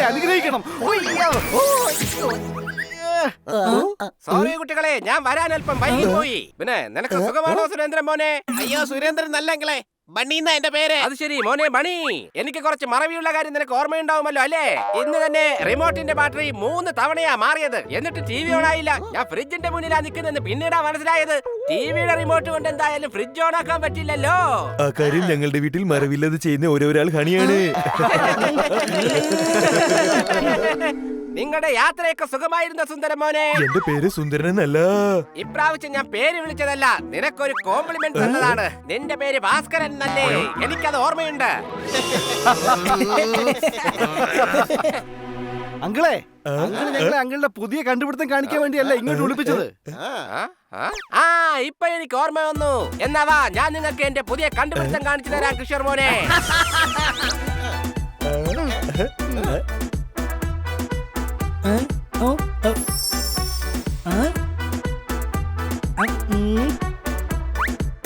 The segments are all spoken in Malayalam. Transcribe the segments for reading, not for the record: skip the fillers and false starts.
അനുഗ്രഹിക്കണം. സോറി കുട്ടികളെ, ഞാൻ വരാൻ അല്പം വൈകിപ്പോയി. പിന്നെ നിനക്ക് സുഖമാണോ സുരേന്ദ്രൻ മോനെ? അയ്യോ സുരേന്ദ്രൻ നല്ലെങ്കിലേ, ബണ്ണീന്നാ എന്റെ പേര്. അത് ശരി മോനെ ബണി, എനിക്ക് കുറച്ച് മറവിയുള്ള കാര്യം നിനക്ക് ഓർമ്മയുണ്ടാവുമല്ലോ അല്ലേ? ഇന്ന് തന്നെ റിമോട്ടിന്റെ ബാറ്ററി 3 തവണയാ മാറിയത്. എന്നിട്ട് ടി വി ഓൺ ആയില്ല. ഞാൻ ഫ്രിഡ്ജിന്റെ മുന്നിലാ നിൽക്കുന്നെന്ന് പിന്നീടാ മനസ്സിലായത്. ടിവിയുടെ റിമോട്ട് കൊണ്ട് എന്തായാലും ഫ്രിഡ്ജ് ഓൺ ആക്കാൻ പറ്റില്ലല്ലോ. ആ കാര്യം ഞങ്ങളുടെ വീട്ടിൽ മറവില്ലാതെ ചെയ്യുന്ന ഓരോരാൾ ഹണിയാണ്. നിങ്ങളുടെ യാത്രയൊക്കെ സുഖമായിരുന്ന സുന്ദരൻ മോനെ? എന്റെ പേര് സുന്ദരനല്ല. ഇപ്രാവശ്യം ഞാൻ പേര് വിളിച്ചതല്ല, നിനക്കൊരു കോംപ്ലിമെന്റ് തന്നതാണ്. നിന്റെ പേര് ഭാസ്കരൻ എന്നല്ലേ? എനിക്കത് ഓർമ്മയുണ്ട്. അങ്കിളെ, ഞങ്ങളെ അങ്കിളുടെ പുതിയ കണ്ടുപിടുത്തം കാണിക്കാൻ വേണ്ടിയല്ല ഇങ്ങോട്ട് വിളിപ്പിച്ചത്. ആ ഇപ്പൊ എനിക്ക് ഓർമ്മ വന്നു. എന്നാവാ ഞാൻ നിങ്ങൾക്ക് എന്റെ പുതിയ കണ്ടുപിടുത്തം കാണിച്ചു തരാം കിഷോർ മോനെ.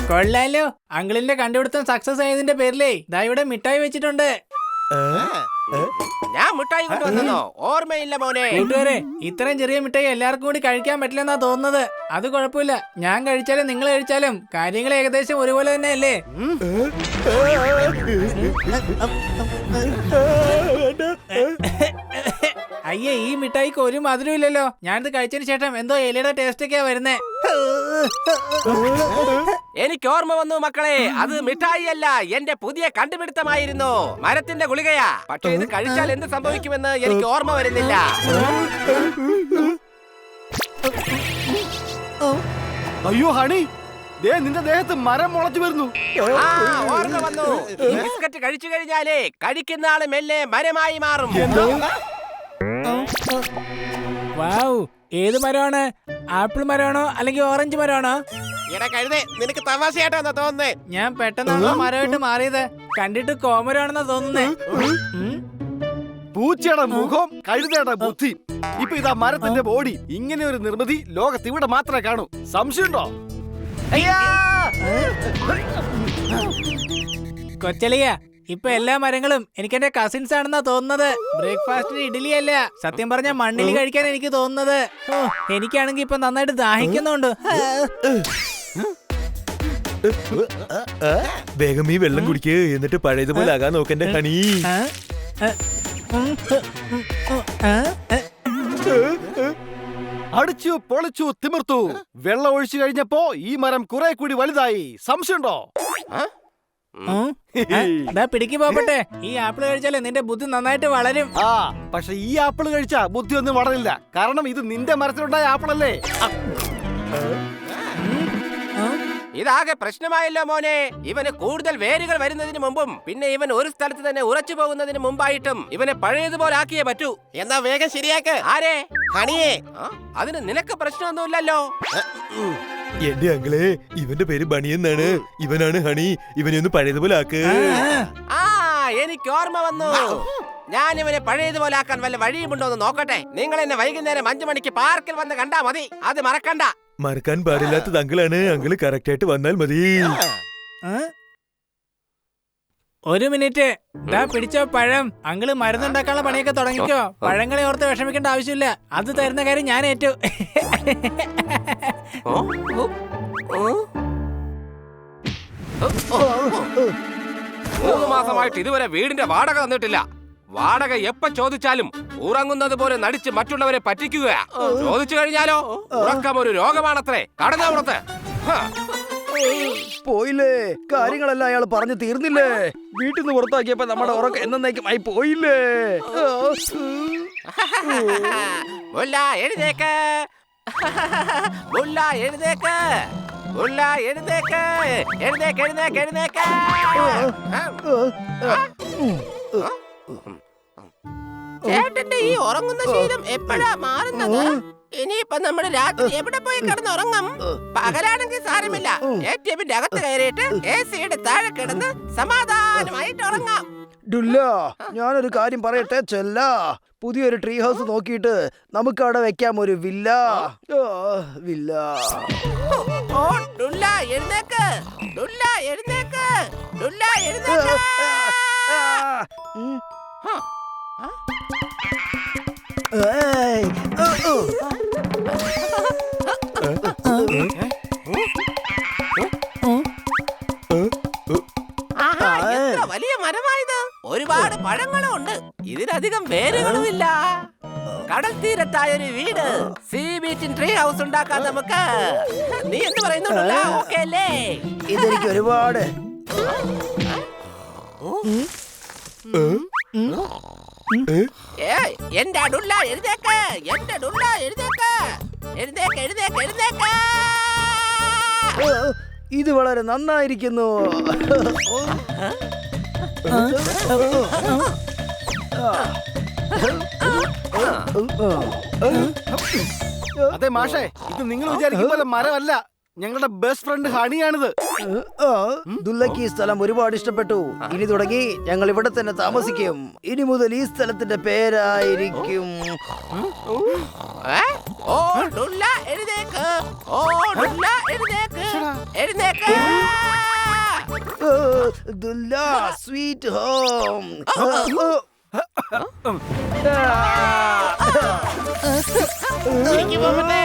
കൊള്ളാലോ, അങ്കിളിന്റെ കണ്ടുപിടുത്തം സക്സസ് ആയതിന്റെ പേരിലേ ദാ ഇവിടെ മിഠായി വെച്ചിട്ടുണ്ട്. ഞാൻ മിഠായി കൊണ്ടുവന്നോ? ഓർമ്മയില്ല മോനെ. കൂട്ടുകാരെ, ഇത്രയും ചെറിയ മിഠായി എല്ലാവർക്കും കൂടി കഴിക്കാൻ പറ്റില്ലെന്നാ തോന്നുന്നത്. അത് കുഴപ്പമില്ല, ഞാൻ കഴിച്ചാലും നിങ്ങൾ കഴിച്ചാലും കാര്യങ്ങൾ ഏകദേശം ഒരുപോലെ തന്നെ അല്ലേ? അയ്യേ, ഈ മിഠായിക്ക് ഒരു മധുരം ഇല്ലല്ലോ. ഞാനിത് കഴിച്ചതിന് ശേഷം എന്തോ ഇലയുടെ ടേസ്റ്റ് ഒക്കെയാ വരുന്നേ. എനിക്ക് ഓർമ്മ വന്നു മക്കളെ, അത് മിഠായി അല്ല, എന്റെ പുതിയ കണ്ടുപിടുത്തമായിരുന്നു. മരത്തിന്റെ ഗുളികയാ. പക്ഷെ ഇത് കഴിച്ചാൽ എന്ത് സംഭവിക്കുമെന്ന് എനിക്ക് ഓർമ്മ വരുന്നില്ല. അയ്യോ ഹണി, നിന്റെ ദേഹത്ത് മരം മുളച്ചു വരുന്നു. ആ ഓർമ്മ വന്നു. ഈ ബിസ്ക്കറ്റ് കഴിച്ചു കഴിഞ്ഞാലേ കഴിക്കുന്ന ആള് മെല്ലെ മരമായി മാറും. വാവ്, ഏത് മരമാണ്? ആപ്പിൾ മരമാണോ അല്ലെങ്കിൽ ഓറഞ്ച് മരമാണോ? എടാ കഴുതേ, നിനക്ക് തമാശയായിട്ടാ തോന്നുന്നേ. ഞാൻ പെട്ടെന്നാണോ മരമായിട്ട് മാറിയത്? കണ്ടിട്ട് കോമരാണെന്നാ തോന്നുന്നേ. പൂച്ചയുടെ മുഖം, കഴുതയുടെ ബുദ്ധി. ഇപ്പൊ ഇതാ മരത്തിന്റെ ബോഡി. ഇങ്ങനെ ഒരു നിർമ്മിതി ലോകത്ത് ഇവിടെ മാത്രമേ കാണൂ. സംശയമുണ്ടോ? കൊച്ചലിയ, ഇപ്പൊ എല്ലാ മരങ്ങളും എനിക്ക് എന്റെ കസിൻസ് ആണെന്നാ തോന്നുന്നത്. ബ്രേക്ക്ഫാസ്റ്റിന് ഇഡ്ഡലി അല്ല, സത്യം പറഞ്ഞ മണ്ണിൽ കഴിക്കാൻ എനിക്ക് തോന്നുന്നത്. എനിക്കാണെങ്കിൽ ഇപ്പൊ നന്നായിട്ട് ദാഹിക്കുന്നുണ്ട്. വേഗം ഈ വെള്ളം കുടിക്ക്, എന്നിട്ട് പഴയതുപോലെ ആകാൻ നോക്കന്റെ ഹണി. അടിച്ചു പൊളിച്ചു തിമിർത്തു. വെള്ളം ഒഴിച്ചു കഴിഞ്ഞപ്പോ ഈ മരം കുറെ കൂടി വലുതായി. സംശയമുണ്ടോ? പിടിക്ക് പോകട്ടെ. ഈ ആപ്പിൾ കഴിച്ചാലേ നിന്റെ ബുദ്ധി നന്നായിട്ട് വളരും. പക്ഷെ ഈ ആപ്പിൾ കഴിച്ചാ ബുദ്ധി ഒന്നും വളരില്ല. കാരണം ഇത് നിന്റെ മരത്തിലുണ്ടായ ആപ്പിളല്ലേ. ഇതാകെ പ്രശ്നമായല്ലോ മോനെ. ഇവന് കൂടുതൽ വേരുകൾ വരുന്നതിന് മുമ്പും പിന്നെ ഇവൻ ഒരു സ്ഥലത്ത് തന്നെ ഉറച്ചു പോകുന്നതിന് മുമ്പായിട്ടും ഇവനെ പഴയതുപോലെ ആക്കിയേ പറ്റൂ. എന്നാ വേഗം ശരിയാക്ക്. ആരെ? ഹണിയെ. അതിന് നിനക്ക് പ്രശ്നമൊന്നുമില്ലല്ലോ. എന്റെ അങ്കിളെ, ഇവന്റെ പേര് ബണി എന്നാണ്. ഇവനാണ് ഹണി. ഇവനെ ഒന്ന് പഴയതുപോലെ ആക്ക്. എനിക്ക് ഓർമ്മ വന്നു. ഞാൻ ഇവനെ പഴയതുപോലെ ആക്കാൻ വല്ല വഴിയുമുണ്ടോ എന്ന് നോക്കട്ടെ. നിങ്ങൾ എന്നെ വൈകുന്നേരം 5 മണിക്ക് പാർക്കിൽ വന്ന് കണ്ടാ മതി. അത് മറക്കണ്ട. മറക്കാൻ പാടില്ലാത്തത് അങ്കിളാണ്. അങ്കിള് കറക്റ്റ് ആയിട്ട് വന്നാൽ മതി. ഒരു മിനിറ്റ്, പിടിച്ചോ പഴം. അങ്കിള് മരുന്നുണ്ടാക്കാനുള്ള പണിയൊക്കെ തുടങ്ങിക്കോ. പഴങ്ങളെ ഓർത്ത് വിഷമിക്കേണ്ട ആവശ്യമില്ല. അത് തരുന്ന കാര്യം ഞാൻ ഏറ്റു. 3 മാസമായിട്ട് ഇതുവരെ വീടിന്റെ വാടക തന്നിട്ടില്ല. വാടക എപ്പ ചോദിച്ചാലും ഉറങ്ങുന്നത് പോലെ നടിച്ച് മറ്റുള്ളവരെ പറ്റിക്കുക. ചോദിച്ചു കഴിഞ്ഞാലോ ഉറക്കം ഒരു രോഗമാണത്രേ. കടന്നവിടത്ത് പോയില്ലേ? കാര്യങ്ങളെല്ലാം അയാൾ പറഞ്ഞു തീർന്നില്ലേ? വീട്ടിൽ നിന്ന് പുറത്താക്കിയപ്പോ നമ്മുടെ ഉറക്കം എന്നേക്കുമായി പോയില്ലേ? മുല്ല എഴുന്നേക്ക്, മുല്ല എഴുന്നേക്ക്, മുല്ല എഴുന്നേക്ക്, എഴുന്നേക്ക്, എഴുന്നേക്ക്, എഴുന്നേക്ക്. ചേട്ടന്റെ ഈ ഉറങ്ങുന്ന ശീലം എപ്പോഴാ മാറുന്നത്? ഇനിയിപ്പൊ നമ്മുടെ രാത്രി എവിടെ പോയി കിടന്നുറങ്ങും? പകലാണെങ്കിൽ സാരമില്ല, ATMന്റെ അകത്ത് കയറിയിട്ട് AC യുടെ താഴെ കിടന്ന് സമാധാനമായിട്ട് ഉറങ്ങാം. ഡുല്ല, ഞാനൊരു കാര്യം പറയട്ടെ ചെല്ല. പുതിയൊരു ട്രീ ഹൗസ് നോക്കിയിട്ട് നമുക്ക് അവിടെ വെക്കാം ഒരു വില്ല. വില്ല. ഓ ഡുല്ല എഴുന്നേക്ക്, ഡുല്ല എഴുന്നേക്ക്, ഡുല്ല എഴുന്നേക്ക്. ഏയ്, ആഹാ, എത്ര വലിയ മരമായത്. ഒരുപാട് പഴങ്ങളും ഉണ്ട്, ഇതിലധികം വേരുകളുമില്ല. കടൽ തീരത്തായ ഒരു വീട്, സീ ബീച്ചിൻ ട്രീ ഹൗസ് ഉണ്ടാക്കാൻ നമുക്ക്. നീ എന്ത് പറയുന്നുണ്ടല്ലോ? ഓക്കേ അല്ലേ? ഇതെനിക്ക് ഒരുപാട്. എന്റെ ഡുല്ല എഴുന്നേക്ക്, എന്റെ ഡുല്ല എഴുന്നേക്ക്, എഴുന്നേക്ക് എഴുന്നേക്ക് എഴുന്നേക്ക്. ഇത് വളരെ നന്നായിരിക്കുന്നു. അതെ മാഷേ, ഇത് നിങ്ങൾ വിചാരിക്കും പോലെ മരമല്ല, ഞങ്ങളുടെ ബെസ്റ്റ് ഫ്രണ്ട് ഹണിയാണിത്. ദുല്ലക്ക് ഈ സ്ഥലം ഒരുപാട് ഇഷ്ടപ്പെട്ടു. ഇനി തുടങ്ങി ഞങ്ങൾ ഇവിടെ തന്നെ താമസിക്കും. ഇനി മുതൽ ഈ സ്ഥലത്തിന്റെ പേരായിരിക്കും ഓ ഡുല്ല എഴുന്നേക്ക്, ഓ ഡുല്ല എഴുന്നേക്ക്, എഴുന്നേക്ക്. ദുല്ല സ്വീറ്റ് ഹോം. എനിക്ക് പോകട്ടെ.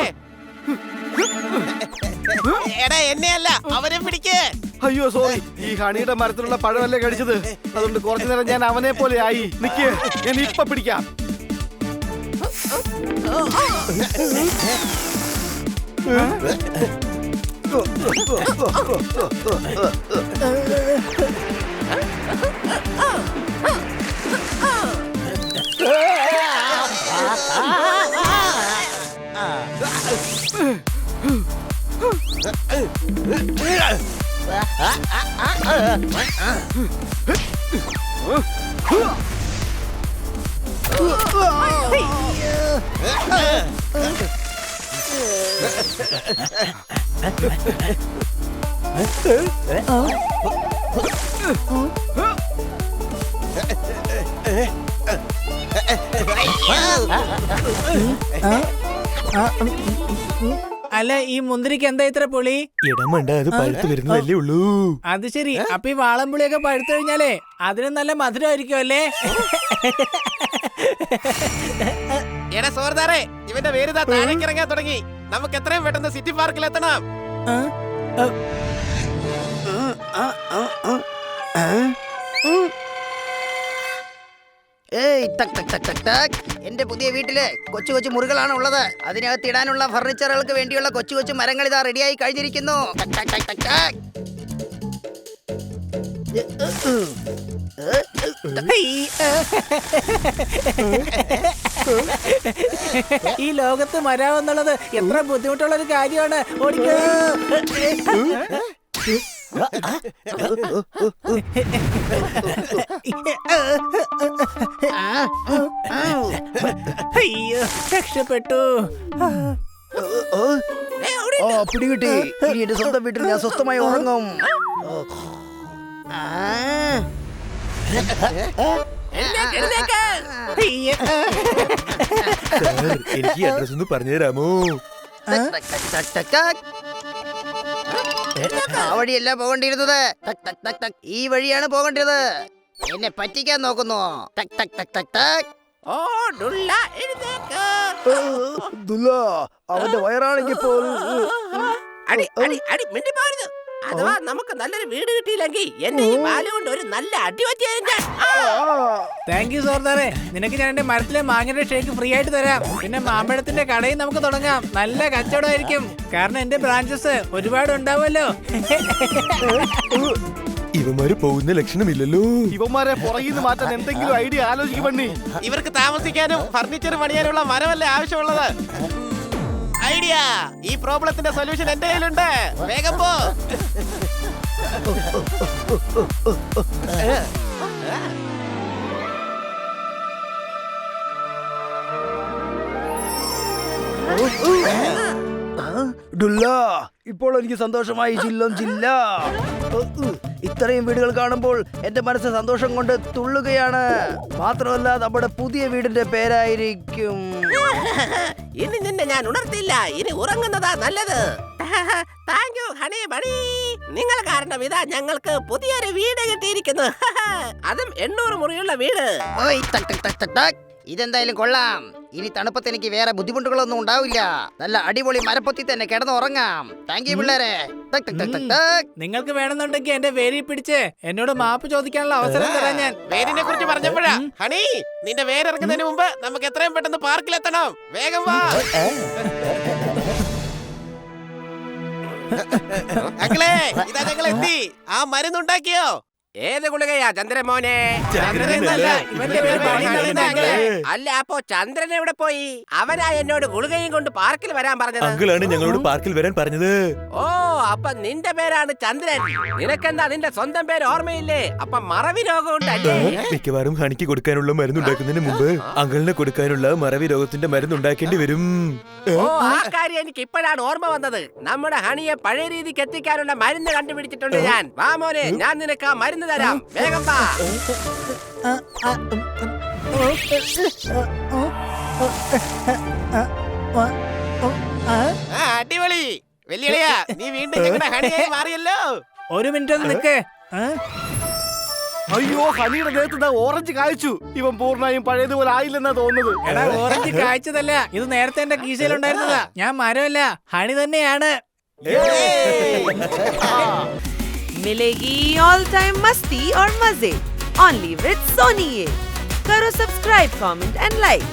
എടാ എന്നെയല്ല, അവരെ പിടിക്ക്. അയ്യോ സോറി, ഈ ഹണിയുടെ മരത്തിലുള്ള പഴമല്ലേ കഴിച്ചത്, അതുകൊണ്ട് കുറച്ചു നേരം ഞാൻ അവനെ പോലെ ആയി. നിക്ക്, ഞാൻ ഇപ്പൊ പിടിക്കാം. അല്ല, ഈ മുന്തിരിക്ക് എന്താ ഇത്ര പുളി? ഇടമണ്ട, അത് പഴുത്ത് വരുന്നതല്ലേ ഉള്ളൂ. അത് ശരി. അപ്പൊ ഈ വാളംപുളിയൊക്കെ പഴുത്തു കഴിഞ്ഞാലേ അതിന് നല്ല മധുരമായിരിക്കും അല്ലേ? എടാ സോർദാറേ, ഇവന്റെ പേര് താഴേക്ക് ഇറങ്ങാൻ തുടങ്ങി. നമുക്ക് എത്രയും പെട്ടെന്ന് സിറ്റി പാർക്കിൽ എത്തണം. ഏയ് ടക് ടക് ടക് ടക് ടക്. എന്റെ പുതിയ വീട്ടില് കൊച്ചു കൊച്ചു മുറികളാണ് ഉള്ളത്. അതിനകത്ത് ഇടാനുള്ള ഫർണിച്ചറുകൾക്ക് വേണ്ടിയുള്ള കൊച്ചു കൊച്ചു മരങ്ങൾ ഇതാ റെഡിയായി കഴിഞ്ഞിരിക്കുന്നു. ടക് ടക് ടക് ടക് ടക്. ഈ ലോകത്ത് മരാമെന്നുള്ളത് എത്ര ബുദ്ധിമുട്ടുള്ള ഒരു കാര്യമാണ്. ഓടിക്കോ. അയ്യോ, രക്ഷപ്പെട്ടു. പിടികിട്ടി. ഇനി എന്റെ സ്വന്തം വീട്ടിൽ ഞാൻ സ്വസ്ഥമായി ഉറങ്ങും. എനിക്ക് അഡ്രസ് ഒന്ന് പറഞ്ഞു തരാമോ? ആ വഴിയല്ല പോകേണ്ടിയിരുന്നത്. ടക് ടക് ടക് ടക്. ഈ വഴിയാണ് പോകേണ്ടത്. എന്നെ പറ്റിക്കാൻ നോക്കുന്നു. ടക് ടക് ടക് ടക് ടക്. ഓ ഡുല്ല എഴുന്നേക്ക്. ദുല്ല, അവന്റെ വയറാണെങ്കിൽ അടി അടി അടി മിണ്ടി പോരുത്. അഥവാ നമുക്ക് നല്ലൊരു വീട് കിട്ടിയില്ലെങ്കിൽ എന്റെ ഈ ബാല് കൊണ്ട് ഒരു നല്ല അടി പറ്റിയ. താങ്ക് യു സോർദാറെ. നിനക്ക് ഞാൻ എന്റെ മരത്തിലെ മാങ്ങയുടെ ഷേക്ക് ഫ്രീ ആയിട്ട് തരാം. പിന്നെ മാമ്പഴത്തിന്റെ കടയും നമുക്ക് തുടങ്ങാം. നല്ല കച്ചവടമായിരിക്കും. കാരണം എന്റെ ബ്രാഞ്ചസ് ഒരുപാട് ഉണ്ടാവുമല്ലോ. ഇവന്മാര് പോകുന്ന ലക്ഷണമില്ലല്ലോ. ഇവന്മാരെ പുറകിൽ നിന്ന് മാറ്റാൻ എന്തെങ്കിലും ഐഡിയ ആലോചിക്കും പണി. ഇവർക്ക് താമസിക്കാനും ഫർണിച്ചർ പണിയാനുള്ള മരമല്ലേ ആവശ്യമുള്ളത്. ഐഡിയ. ഈ പ്രോബ്ലത്തിന്റെ സൊല്യൂഷൻ എന്റെ കയ്യിലുണ്ട്. വേഗം പോ. ഡുല്ല, ഇപ്പോൾ എനിക്ക് സന്തോഷമായി. ജില്ലം ജില്ല. ഇത്രയും വീടുകൾ കാണുമ്പോൾ എന്റെ മനസ്സ് സന്തോഷം കൊണ്ട് തുള്ളുകയാണ്. മാത്രമല്ല നമ്മുടെ പുതിയ വീടിന്റെ പേരായിരിക്കും ഇനി നിന്നെ ഞാൻ ഉണർത്തില്ല, ഇനി ഉറങ്ങുന്നതാ നല്ലത്. താങ്ക് യു ഹണി ബണി, നിങ്ങൾ കാരണം ഇതാ ഞങ്ങൾക്ക് പുതിയൊരു വീട് കിട്ടിയിരിക്കുന്നു. അതും 800 മുറിയുള്ള വീട്. ഓയ്, ടക് ടക് ടക് ടക് ടക്. ഇതെന്തായാലും കൊള്ളാം. ഇനി തണുപ്പത്ത് എനിക്ക് വേറെ ബുദ്ധിമുട്ടുകളൊന്നും ഉണ്ടാവില്ല. നല്ല അടിപൊളി മരപ്പൊത്തി തന്നെ കിടന്ന് ഉറങ്ങാം. താങ്ക് യു പിള്ളേരെ. ടക് ടക് ടക് ടക് ടക്. നിങ്ങൾക്ക് വേണമെന്നുണ്ടെങ്കിൽ എന്റെ വേരി പിടിച്ച് എന്നോട് മാപ്പ് ചോദിക്കാനുള്ള അവസരം തരാം ഞാൻ. വേരിനെ കുറിച്ച് പറഞ്ഞപ്പോഴാ ഹണി, നിന്റെ വേരിറങ്ങുന്നതിന് മുമ്പ് നമുക്ക് എത്രയും പെട്ടെന്ന് പാർക്കിലെത്തണം. വേഗം വാ. അങ്ങളെ, ഇതാ ഞങ്ങൾ എത്തി. ആ മരുന്നുണ്ടാക്കിയോ? ഏത് ഗുളികയാ ചന്ദ്രമോനെ? ചന്ദ്രനല്ല, ഇവന്റെ പേര് ബണി എന്നാണ് അങ്കിളെ. അല്ല, അപ്പോ ചന്ദ്രൻ എവിടെ പോയി? അവനാ എന്നോട് ഗുളികയും കൊണ്ട് പാർക്കിൽ വരാൻ പറഞ്ഞത്. അങ്കിളാണ് ഞങ്ങളോട് പാർക്കിൽ വരാൻ പറഞ്ഞത്. ഓ, അപ്പൊ നിന്റെ പേരാണ് ചന്ദ്രൻ. നിനക്കെന്താ നിന്റെ സ്വന്തം പേര് ഓർമ്മയില്ലേ? അപ്പൊ മറവി രോഗം ഉണ്ടല്ലേ? മിക്കവാറും ഹണിക്ക് കൊടുക്കാനുള്ള മരുന്നുണ്ടാക്കുന്നതിന് മുമ്പ് അങ്കിളിന് കൊടുക്കാനുള്ള മറവി രോഗത്തിന്റെ മരുന്നുണ്ടാക്കേണ്ടി വരും. ഓ, ആ കാര്യം എനിക്ക് ഇപ്പോഴാണ് ഓർമ്മ വന്നത്. നമ്മുടെ ഹണിയെ പഴയ രീതിക്ക് എത്തിക്കാനുള്ള മരുന്ന് കണ്ടുപിടിച്ചിട്ടുണ്ട് ഞാൻ. വാ മോനെ, ഞാൻ നിനക്ക് ആ മരുന്ന് തരാം. വേഗം വാ. അടിപൊളി വെല്ലുവിളിയാ, നീ വീണ്ടും ഞങ്ങളുടെ ഹണിയായി മാറിയല്ലോ. ഒരു മിനിറ്റ് ഒന്ന് നിക്ക്. അയ്യോ, ഹണിയുടെ ദേഹത്ത് ഓറഞ്ച് കായ്ച്ചു. ഇവൻ പൂർണ്ണമായും പഴയതുപോലെ ആയില്ലെന്നാ തോന്നുന്നത്. എടാ, ഓറഞ്ച് കാഴ്ചതല്ല, ഇത് നേരത്തെ എന്റെ കീശയിലുണ്ടായിരുന്നതാ. ഞാൻ മരമല്ല, ഹണി തന്നെയാണ്. मिलेगी ऑल टाइम मस्ती और मजे ओनली विद सोनी। करो सब्सक्राइब, कमेंट एंड लाइक।